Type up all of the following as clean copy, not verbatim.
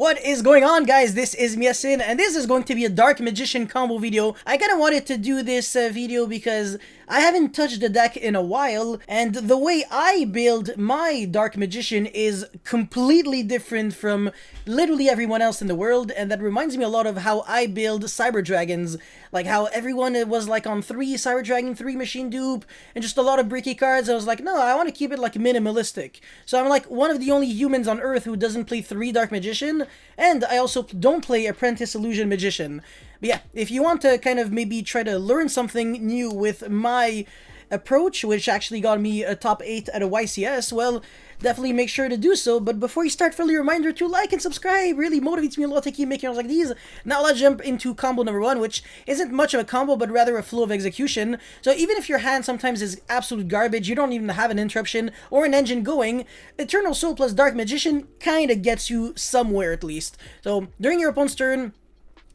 What is going on, guys? This is Miasin, and this is going to be a Dark Magician combo video. I kind of wanted to do this video because I haven't touched the deck in a while, and the way I build my Dark Magician is completely different from literally everyone else in the world, and that reminds me a lot of how I build Cyber Dragons, like how everyone was like on 3 Cyber Dragon, 3 Machine Dupe, and just a lot of bricky cards. I was like, no, I want to keep it like minimalistic. So I'm like one of the only humans on Earth who doesn't play 3 Dark Magician, and I also don't play Apprentice Illusion Magician. But yeah, if you want to kind of maybe try to learn something new with my approach, which actually got me a top 8 at a YCS, well, definitely make sure to do so. But before you start, friendly reminder to like and subscribe. Really motivates me a lot to keep making videos like these. Now let's jump into combo number 1, which isn't much of a combo, but rather a flow of execution. So even if your hand sometimes is absolute garbage, you don't even have an interruption or an engine going, Eternal Soul plus Dark Magician kind of gets you somewhere at least. So during your opponent's turn,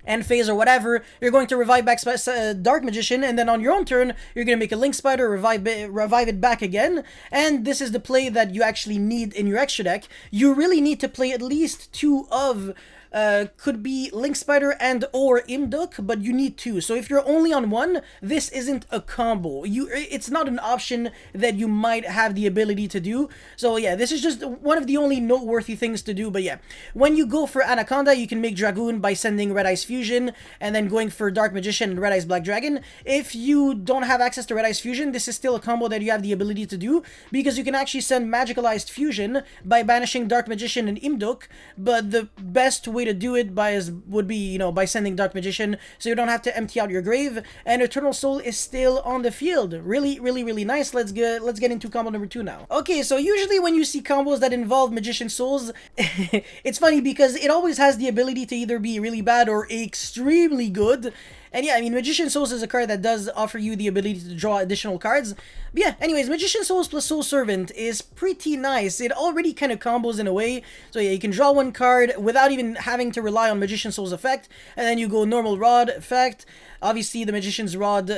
end phase or whatever, you're going to revive back Dark Magician, and then on your own turn, you're going to make a Link Spider, revive it back again, and this is the play that you actually need in your extra deck. You really need to play at least 2 of could be Link Spider and or Imduk, but you need 2. So if you're only on 1, this isn't a combo. It's not an option that you might have the ability to do. So yeah, this is just one of the only noteworthy things to do. But yeah, when you go for Anaconda, you can make Dragoon by sending Red Eyes Fusion and then going for Dark Magician and Red Eyes Black Dragon. If you don't have access to Red Eyes Fusion, this is still a combo that you have the ability to do, because you can actually send Magicalized Fusion by banishing Dark Magician and Imduk, but the best way to do it would be, you know, by sending Dark Magician, so you don't have to empty out your grave, and Eternal Soul is still on the field. Really, really, really nice. Let's get into combo number 2 now. Okay, so usually when you see combos that involve Magician Souls, it's funny because it always has the ability to either be really bad or extremely good. And yeah, I mean, Magician Souls is a card that does offer you the ability to draw additional cards. But yeah, anyways, Magician Souls plus Soul Servant is pretty nice. It already kind of combos in a way. So yeah, you can draw 1 card without even having to rely on Magician Souls effect. And then you go normal Rod effect. Obviously, the Magician's Rod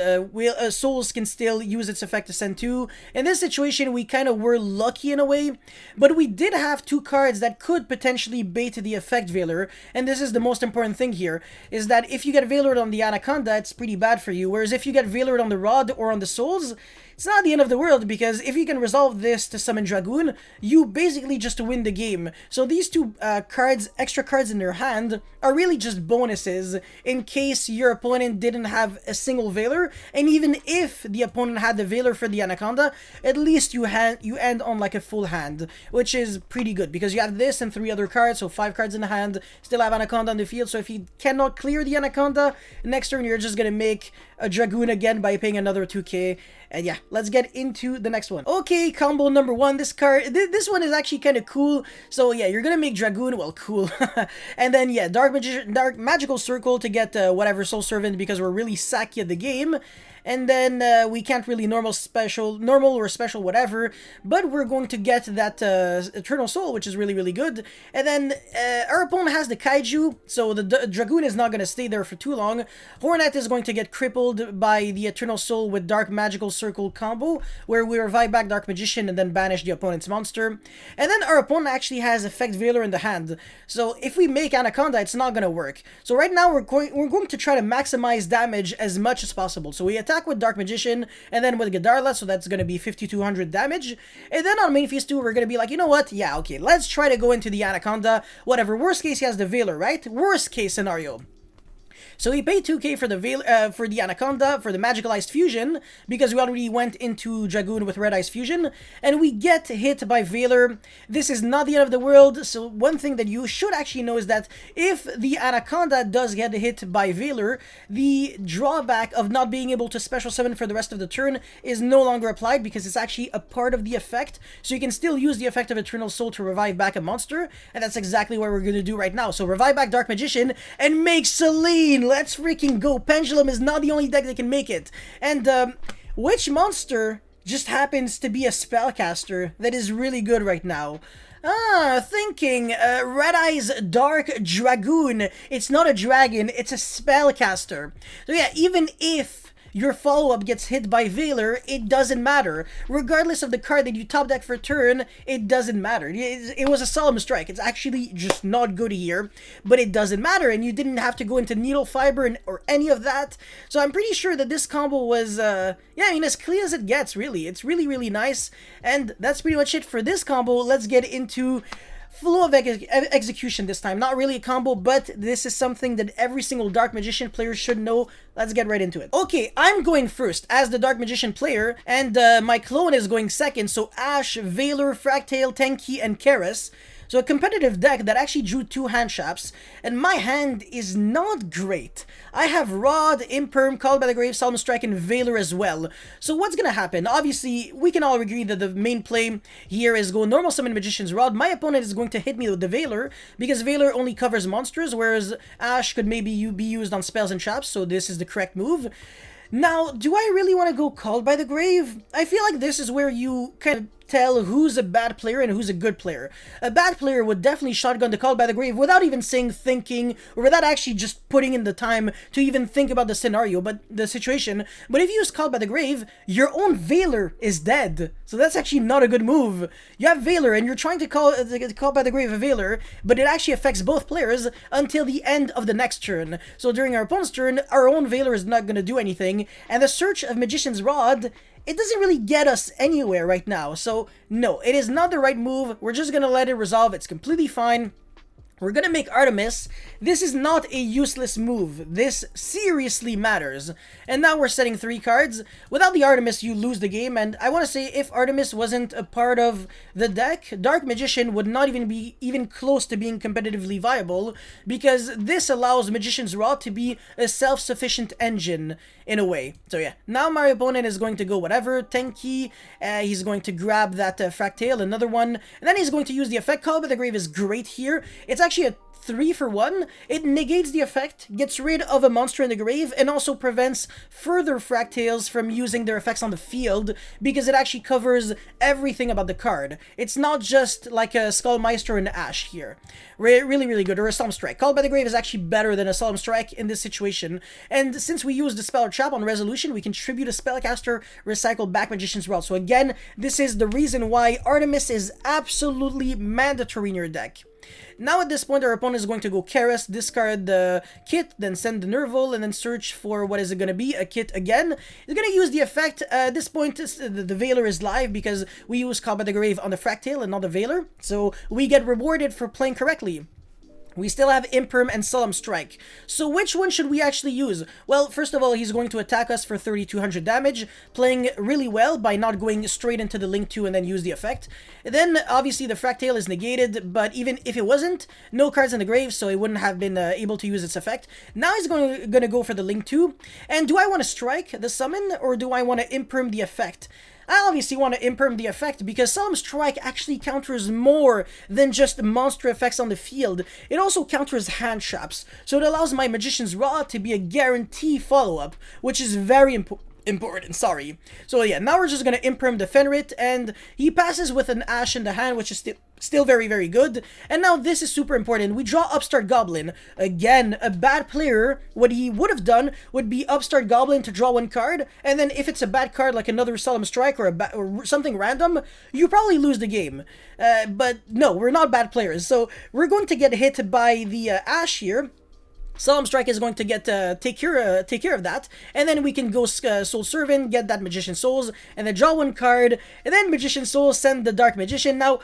Souls can still use its effect to send 2. In this situation, we kind of were lucky in a way, but we did have 2 cards that could potentially bait the effect Veiler, and this is the most important thing here, is that if you get Veilered on the Anaconda, it's pretty bad for you, whereas if you get Veilered on the Rod or on the Souls, it's not the end of the world, because if you can resolve this to summon Dragoon, you basically just win the game. So these 2 extra cards in their hand, are really just bonuses in case your opponent didn't have a single Veiler, and even if the opponent had the Veiler for the Anaconda, at least you end on like a full hand, which is pretty good, because you have this and 3 other cards, so 5 cards in the hand, still have Anaconda on the field. So if you cannot clear the Anaconda, next turn you're just gonna make a Dragoon again by paying another 2k. And yeah, let's get into the next one. Okay, combo number 1. This card, this one is actually kind of cool. So yeah, you're gonna make Dragoon, well, cool. And then yeah, Dark Magical Circle to get whatever Soul Servant, because we're really sacky at the game. And then we can't really normal or special whatever, but we're going to get that Eternal Soul, which is really, really good. And then our opponent has the Kaiju, so the Dragoon is not going to stay there for too long. Hornet is going to get crippled by the Eternal Soul with Dark Magical Circle combo, where we revive back Dark Magician and then banish the opponent's monster. And then our opponent actually has Effect Veiler in the hand, so if we make Anaconda, it's not going to work. So right now we're going to try to maximize damage as much as possible. So we attack with Dark Magician and then with Gadarla, so that's going to be 5200 damage. And then on main phase 2, we're going to be like, you know what, yeah, okay, let's try to go into the Anaconda. Whatever, worst case he has the Veiler, right? Worst case scenario. So we paid 2k for the Anaconda, for the Magicalized Fusion, because we already went into Dragoon with Red Eyes Fusion, and we get hit by Veiler. This is not the end of the world, so one thing that you should actually know is that if the Anaconda does get hit by Veiler, the drawback of not being able to special summon for the rest of the turn is no longer applied, because it's actually a part of the effect, so you can still use the effect of Eternal Soul to revive back a monster, and that's exactly what we're going to do right now. So revive back Dark Magician, and make Celine! Let's freaking go! Pendulum is not the only deck that can make it. And which monster just happens to be a spellcaster that is really good right now? Thinking, Red Eyes Dark Dragoon. It's not a dragon, it's a spellcaster. So yeah, even if your follow-up gets hit by Valor, it doesn't matter. Regardless of the card that you top deck for turn, it doesn't matter. It was a Solemn Strike. It's actually just not good here, but it doesn't matter, and you didn't have to go into Needle Fiber or any of that. So I'm pretty sure that this combo was, yeah, I mean, as clean as it gets, really. It's really, really nice, and that's pretty much it for this combo. Let's get into flow of execution this time. Not really a combo, but this is something that every single Dark Magician player should know. Let's get right into it. Okay, I'm going first as the Dark Magician player, and my clone is going second, so Ash, Valor, Fractale, Tenki, and Keras. So a competitive deck that actually drew 2 hand traps, and my hand is not great. I have Rod, Imperm, Called by the Grave, Solemn Strike, and Valor as well. So what's gonna happen? Obviously, we can all agree that the main play here is go normal summon Magician's Rod. My opponent is going to hit me with the Valor, because Valor only covers monsters, whereas Ash could maybe be used on spells and traps, so this is the correct move. Now, do I really want to go Called by the Grave? I feel like this is where you kind of tell who's a bad player and who's a good player. A bad player would definitely shotgun the Called by the Grave without even thinking, or without actually just putting in the time to even think about the scenario, but the situation. But if you use Called by the Grave, your own Valor is dead. So that's actually not a good move. You have Valor and you're trying to call by the Grave a Valor, but it actually affects both players until the end of the next turn. So during our opponent's turn, our own Valor is not going to do anything, and the search of Magician's Rod, it doesn't really get us anywhere right now. So no, it is not the right move. We're just gonna let it resolve. It's completely fine. We're gonna make Artemis. This is not a useless move. This seriously matters. And now we're setting 3 cards. Without the Artemis, you lose the game. And I want to say, if Artemis wasn't a part of the deck, Dark Magician would not even be close to being competitively viable, because this allows Magician's Rod to be a self-sufficient engine in a way. So yeah, now my opponent is going to go whatever. Tenki, he's going to grab that Fractale, another one, and then he's going to use the effect. Call by the Grave is great here. It's actually a 3-for-1. It negates the effect, gets rid of a monster in the grave, and also prevents further Fractales from using their effects on the field, because it actually covers everything about the card. It's not just like a Skullmeister and Ash here. Really, really good. Or a Solemn Strike. Called by the Grave is actually better than a Solemn Strike in this situation, and since we use the Spell or Trap on Resolution, we can tribute a Spellcaster, recycle back Magician's Rod. So again, this is the reason why Artemis is absolutely mandatory in your deck. Now at this point, our opponent is going to go Keras, discard the kit, then send the Nerval, and then search for what is it going to be, a kit again. He's going to use the effect. At this point, the Valor is live because we use Call by the Grave on the Fractale and not the Valor. So we get rewarded for playing correctly. We still have Imperm and Solemn Strike. So which one should we actually use? Well, first of all, he's going to attack us for 3,200 damage, playing really well by not going straight into the Link 2 and then use the effect. Then, obviously, the Fractale is negated, but even if it wasn't, no cards in the grave, so he wouldn't have been able to use its effect. Now he's going to go for the Link 2. And do I want to strike the summon, or do I want to Imperm the effect? I obviously want to Imperm the effect, because Solemn Strike actually counters more than just monster effects on the field. It also counters hand traps, so it allows my Magician's Rod to be a guarantee follow-up, which is very important, sorry. So yeah, now we're just gonna Imperm the Fenrit, and he passes with an Ash in the hand, which is still very, very good. And now this is super important. We draw Upstart Goblin. Again, a bad player, what he would have done would be Upstart Goblin to draw 1 card, and then if it's a bad card like another Solemn Strike or something random, you probably lose the game. But no, we're not bad players, so we're going to get hit by the Ash here. Solemn Strike is going to get take care of that, and then we can go Soul Servant, get that Magician Souls, and then draw 1 card, and then Magician Souls, send the Dark Magician. Now,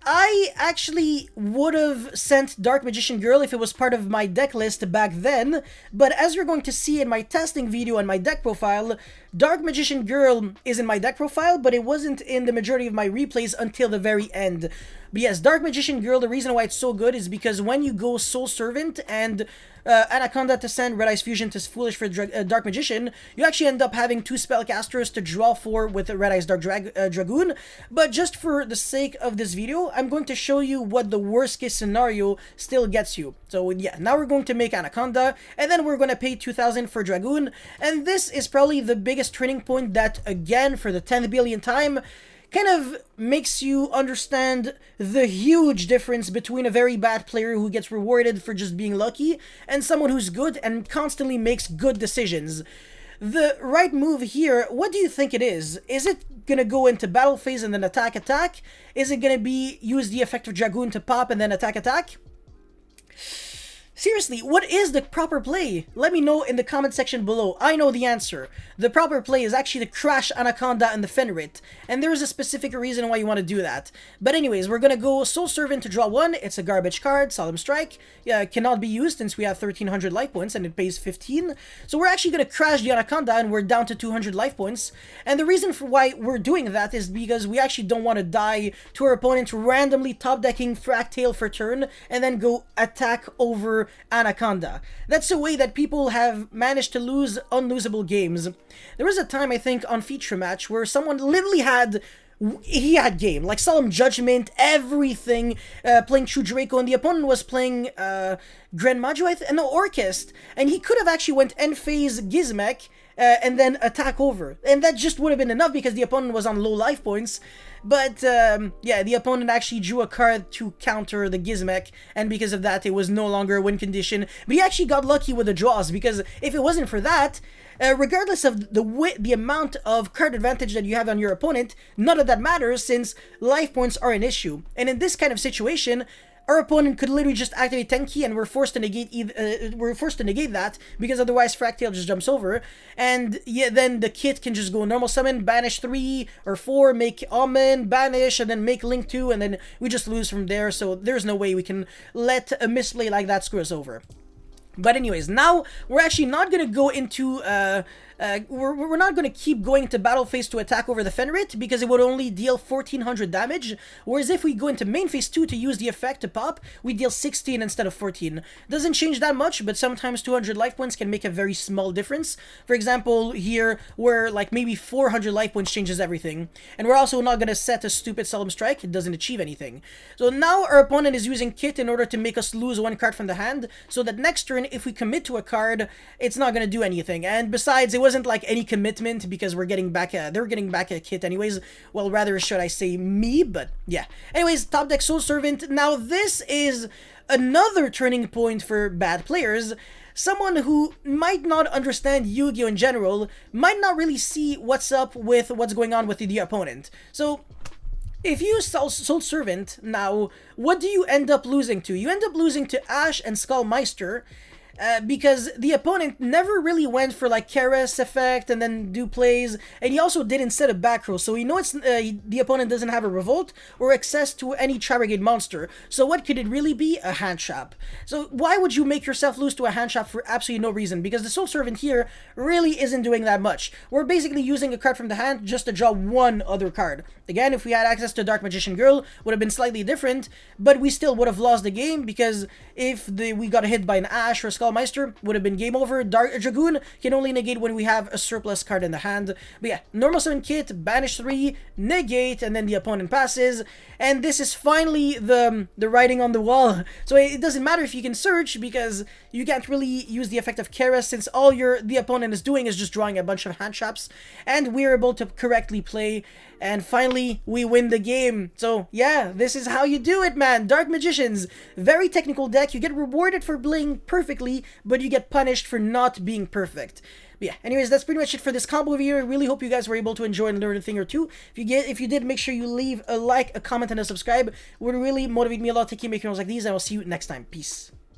I actually would have sent Dark Magician Girl if it was part of my deck list back then, but as you're going to see in my testing video and my deck profile, Dark Magician Girl is in my deck profile, but it wasn't in the majority of my replays until the very end. But yes, Dark Magician Girl, the reason why it's so good is because when you go Soul Servant and Anaconda to send Red Eyes Fusion to Foolish for Dark Magician, you actually end up having 2 spellcasters to draw 4 with Red Eyes Dragoon. But just for the sake of this video, I'm going to show you what the worst case scenario still gets you. So yeah, now we're going to make Anaconda, and then we're going to pay 2,000 for Dragoon, and this is probably the biggest turning point that, again, for the 10th billion time, kind of makes you understand the huge difference between a very bad player who gets rewarded for just being lucky and someone who's good and constantly makes good decisions. the right move here, what do you think it is? Is it gonna go into battle phase and then attack? Is it gonna be use the effect of Dragoon to pop and then attack? Seriously, what is the proper play? Let me know in the comment section below. I know the answer. The proper play is actually to crash Anaconda and the Fenrit, and there is a specific reason why you want to do that. But anyways, we're gonna go Soul Servant to draw 1. It's a garbage card, Solemn Strike. Yeah, it cannot be used since we have 1300 life points and it pays 15. So we're actually gonna crash the Anaconda and we're down to 200 life points. And the reason for why we're doing that is because we actually don't want to die to our opponent randomly top decking Fractale for turn and then go attack over Anaconda. That's a way that people have managed to lose unlosable games. There was a time, I think, on Feature Match where someone literally had game, like Solemn Judgment, everything, playing True Draco, and the opponent was playing Grand Magi and the Orchest, and he could have actually went end phase Gizmek, and then attack over. And that just would have been enough because the opponent was on low life points. But, yeah, the opponent actually drew a card to counter the Gizmek, and because of that, it was no longer a win condition. But he actually got lucky with the draws, because if it wasn't for that, regardless of the amount of card advantage that you have on your opponent, none of that matters since life points are an issue. And in this kind of situation, our opponent could literally just activate Tenki, and we're forced to negate that because otherwise Fractale just jumps over. And yeah, then the kit can just go normal summon, banish 3 or 4, make Omen, banish, and then make Link 2, and then we just lose from there. So there's no way we can let a misplay like that screw us over. But anyways, now we're actually not going to go into, we're not going to keep going to battle phase to attack over the Fenrit, because it would only deal 1400 damage, whereas if we go into main phase 2 to use the effect to pop, we deal 16 instead of 14. Doesn't change that much, but sometimes 200 life points can make a very small difference. For example, here, where like maybe 400 life points changes everything. And we're also not going to set a stupid Solemn Strike, it doesn't achieve anything. So now our opponent is using Kit in order to make us lose 1 card from the hand, so that next turn, if we commit to a card, it's not going to do anything. And besides, it wasn't like any commitment because we're getting back they're getting back a Kit anyways. Well, rather should I say me, but yeah. Anyways, top deck Soul Servant. Now this is another turning point for bad players. Someone who might not understand Yu-Gi-Oh! In general, might not really see what's up with what's going on with the opponent. So if you use Soul Servant, now, what do you end up losing to? You end up losing to Ash and Skullmeister, because the opponent never really went for like Keras effect and then do plays, and he also did instead of back row, so he knows the opponent doesn't have a Revolt or access to any Tri-Brigade monster. So what could it really be? A hand trap. So why would you make yourself lose to a hand trap for absolutely no reason? Because the Soul Servant here really isn't doing that much. We're basically using a card from the hand just to draw 1 other card. Again, if we had access to Dark Magician Girl, would have been slightly different, but we still would have lost the game, because if we got hit by an Ash or Skullmeister, would have been game over. Dragoon can only negate when we have a surplus card in the hand. But yeah, normal summon Kit, banish 3, negate, and then the opponent passes. And this is finally the writing on the wall. So it doesn't matter if you can search, because you can't really use the effect of Keras, since all the opponent is doing is just drawing a bunch of hand traps, and we're able to correctly play. And finally, we win the game. So yeah, this is how you do it, man. Dark Magicians, very technical deck. You get rewarded for playing perfectly, but you get punished for not being perfect. But yeah, anyways, that's pretty much it for this combo video. I really hope you guys were able to enjoy and learn a thing or two. If you did, make sure you leave a like, a comment, and a subscribe. It would really motivate me a lot to keep making videos like these, and I'll see you next time. Peace.